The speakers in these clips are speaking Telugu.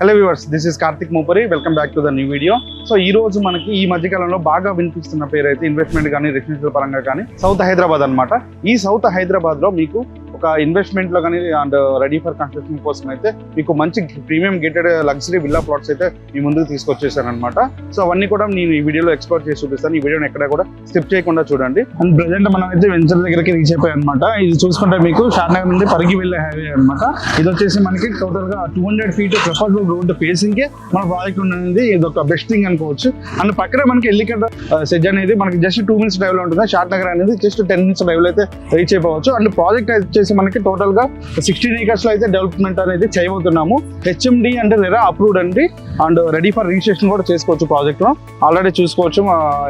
Hello viewers, this is Karthik Moopari. Welcome back to the new video. So ఈ రోజు మనకి ఈ మధ్యకాలంలో బాగా వినిపిస్తున్న పేరు అయితే ఇన్వెస్ట్మెంట్ కానీ రెసిడెన్షియల్ పరంగా కానీ సౌత్ హైదరాబాద్ అనమాట. ఈ సౌత్ హైదరాబాద్లో మీకు ఒక ఇన్వెస్ట్మెంట్లో కానీ అండ్ రెడీ ఫర్ కన్స్ట్రక్షన్ కోసం అయితే మీకు మంచి premium gated luxury villa plots అయితే మీ ముందుకు తీసుకొచ్చేసాను అనమాట. సో అవన్నీ కూడా నేను ఈ వీడియోలో ఎక్స్ప్లోర్ చేసి చూపిస్తాను. ఈ వీడియోని ఎక్కడ కూడా స్కిప్ చేయకుండా చూడండి. అండ్ ప్రెసెంట్ మనం అయితే వెంచర్ దగ్గరికి రీచ్ అయిపోయాయి అనమాట. ఇది చూసుకుంటే మీకు షాద్నగర్ నుండి పరిగి వెళ్ళే హైవే అనమాట. ఇది వచ్చేసి మనకి టోటల్ గా 200 feet ప్రపోజల్ రోడ్ ఫేసింగ్ కే మన ప్రాజెక్ట్ ఉన్నది. ఇది ఒక బెస్ట్ థింగ్ అనుకోవచ్చు. అండ్ పక్కనే మనకి ఎల్లికట్ట సెజ్ అనేది మనకి జస్ట్ 2 minutes డ్రైవ్ లో ఉంటుంది. షాద్నగర్ అనేది జస్ట్ 10 minutes డ్రైవ్ లో అయితే రీచ్ అయిపోవచ్చు. అండ్ ప్రాజెక్ట్ వచ్చేసి మనకి టోటల్ గా 16 acres లో అయితే డెవలప్మెంట్ అనేది చేయబోతున్నాము. హెచ్ఎండి అంటే రెరా అప్రూవ్డ్ అండి. అండ్ రెడీ ఫర్ రిజిస్ట్రేషన్ కూడా చేసుకోవచ్చు. ప్రాజెక్ట్ లో ఆల్రెడీ చూసుకోవచ్చు.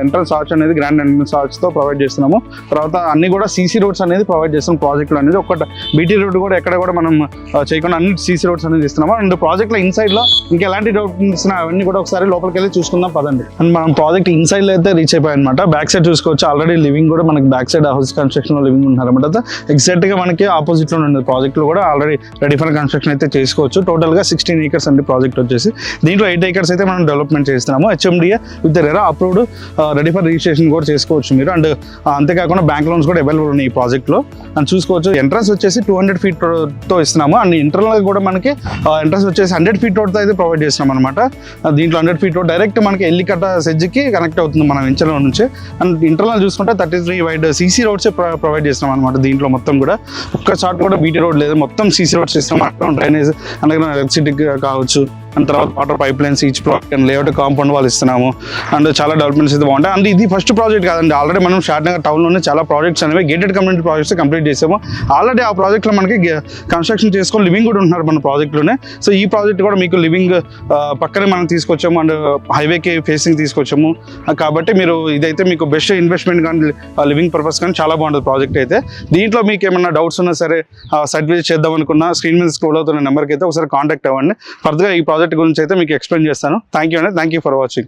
ఎంట్రన్స్ ఆర్చ్ అనేది గ్రాండ్ ఎంట్రన్స్ ఆర్చ్ తో ప్రొవైడ్ చేస్తున్నాము. తర్వాత అన్ని కూడా సీసీ రోడ్స్ అనేది ప్రొవైడ్ చేస్తున్నాం ప్రాజెక్ట్ లో అనేది. ఒక బీటీ రోడ్ కూడా ఎక్కడ కూడా మనం చేయకుండా అన్ని సీసీ రోడ్స్ అనేది ఇస్తున్నాము. అండ్ ప్రాజెక్ట్ లో ఇన్సైడ్ లో ఇంకా ఎలాంటి డెవలప్మెంట్స్ అవన్నీ కూడా ఒకసారి లోపలికి వెళ్ళి చూసుకుందాం పదండి. అండ్ మనం ప్రాజెక్ట్ ఇన్సైడ్ లో అయితే రీచ్ అయిపోయాయి అనమాట. బ్యాక్ సైడ్ చూసుకోవచ్చు. ఆల్రెడీ లివింగ్ కూడా మనకి బ్యాక్ సైడ్ హౌస్ కన్స్ట్రక్షన్ లో లివింగ్ ఉన్నారన్నమాట. ఎగ్జాక్ట్ గా మనకి ఆపోజిట్ లో ఉంది ప్రాజెక్ట్ లో కూడా ఆల్రెడీ రెడీ ఫర్ కన్స్ట్రక్షన్ అయితే చేసుకోవచ్చు. టోటల్ గా 16 acres అండి ప్రాజెక్ట్ వచ్చేసి. దీంట్లో 8 acres అయితే మనం డెవలప్మెంట్ చేస్తున్నాము. HMDA with RERA approved ready for registration కూడా చేసుకోవచ్చు మీరు. అండ్ అంతేకాకుండా బ్యాంక్ లోన్స్ కూడా అవైలబుల్ ఉన్నాయి ఈ ప్రాజెక్ట్ లో. అండ్ చూసుకోవచ్చు. ఎంట్రన్స్ వచ్చేసి 200 feet తో ఇస్తున్నాము. అండ్ ఇంటర్నల్ కూడా మనకి ఎంట్రన్స్ వచ్చేసి 100 feet రోడ్ తో అయితే ప్రొవైడ్ చేస్తున్నాం అనమాట. దీంట్లో 100 feet రోడ్ డైరెక్ట్ మనకి ఎల్లికట్ట సెజ్ కి కనెక్ట్ అవుతుంది మన వెంచర్లో నుంచి. అండ్ ఇంటర్నల్ చూసుకుంటే 33 wide సీసీ రోడ్స్ ప్రొవైడ్ చేస్తున్నాం అనమాట. దీంట్లో మొత్తం కూడా ఒక్క షాట్ కూడా బీటీ రోడ్ లేదు, మొత్తం సీసీ రోడ్స్ ఇస్తాం. డ్రైనేజ్ అలాగే ఎలక్ట్రిసిటీ కావచ్చు. అండ్ తర్వాత water pipe lines each black and layout compound వాళ్ళు ఇస్తున్నాము. అండ్ చాలా డెవలప్మెంట్స్ అయితే బాగుంటాయి. అండ్ ఇది ఫస్ట్ ప్రాజెక్ట్ కాదండి. ఆల్రెడీ మనం షాద్నగర్ టౌన్లోనే చాలా ప్రాజెక్ట్స్ అనేవి గేటెడ్ కమ్యూనిటీ ప్రాజెక్ట్స్ కంప్లీట్ చేసాము. ఆల్రెడీ ఆ ప్రాజెక్ట్లో మనకి కన్స్ట్రక్షన్ చేసుకొని లివింగ్ కూడా ఉంటున్నారు మన ప్రాజెక్ట్లోనే. సో ఈ ప్రాజెక్ట్ కూడా మీకు లివింగ్ పక్కనే మనం తీసుకొచ్చాము. అండ్ హైవేకి ఫేసింగ్ తీసుకొచ్చాము. కాబట్టి మీరు ఇదైతే మీకు బెస్ట్ ఇన్వెస్ట్మెంట్ కానీ లివింగ్ పర్పస్ కానీ చాలా బాగుంటుంది ప్రాజెక్ట్ అయితే. దీంట్లో మీకు ఏమైనా డౌట్స్ ఉన్నా సరే సైట్ విజిట్ చేద్దాం అనుకున్నా స్క్రీన్ మీద స్క్రోల్ అవుతున్న నెంబర్కి అయితే ఒకసారి కాంటాక్ట్ అవ్వండి. ఫర్దర్గా ఈ ప్రాజెక్ట్ గురించి అయితే మీకు ఎక్స్ప్లెయిన్ చేస్తాను. థ్యాంక్ యూ అండి. Thank you for watching.